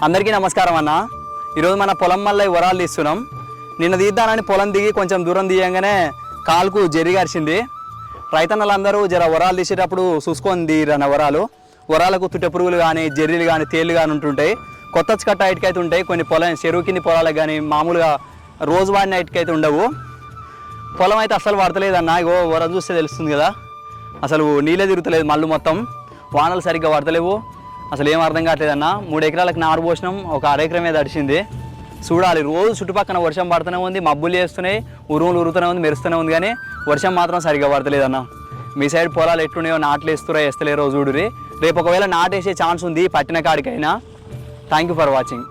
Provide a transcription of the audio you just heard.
అందరికీ నమస్కారం అన్న. ఈరోజు మన పొలం వల్ల వరాలు తీస్తున్నాం. నిన్న తీద్దానని పొలం దిగి కొంచెం దూరం తీయంగానే కాలుకు జరి గరిచింది. రైతన్నలందరూ జర వరాలు తీసేటప్పుడు చూసుకొని తీరన్న వరాలకు తుట్టె పురుగులు కానీ జర్రీలు కానీ తేళ్ళు కానీ ఉంటుంటాయి. కొత్త కట్ట ఐటికైతే ఉంటాయి. కొన్ని చెరువు కింది పొలాలకు కానీ మామూలుగా రోజు వాడిన ఐటికైతే ఉండవు. పొలం అయితే అస్సలు పడతలేదన్న. ఇగో వరం చూస్తే తెలుస్తుంది కదా, అసలు నీళ్ళే తిరుగుతలేదు. మళ్ళీ మొత్తం వానలు సరిగ్గా పడతలేవు. అసలు ఏం అర్థం కావట్లేదన్న. 3 ఎకరాలకు నారు పోసినాం, ఒక 1/2 ఎకరం మీద తడిచింది. చూడాలి, రోజు చుట్టుపక్కల వర్షం పడుతూనే ఉంది, మబ్బులు చేస్తున్నాయి, ఉరుములు ఉరుతూనే ఉంది, మెరుస్తూనే ఉంది, కానీ వర్షం మాత్రం సరిగ్గా పడతలేదన్న. మీ సైడ్ పొలాలు ఎట్లున్నాయో, నాట్లు వేస్తురా వేస్తలేరో చూడురి. రేపు ఒకవేళ నాటేసే ఛాన్స్ ఉంది పట్టిన కాడికైనా. Thank you for watching.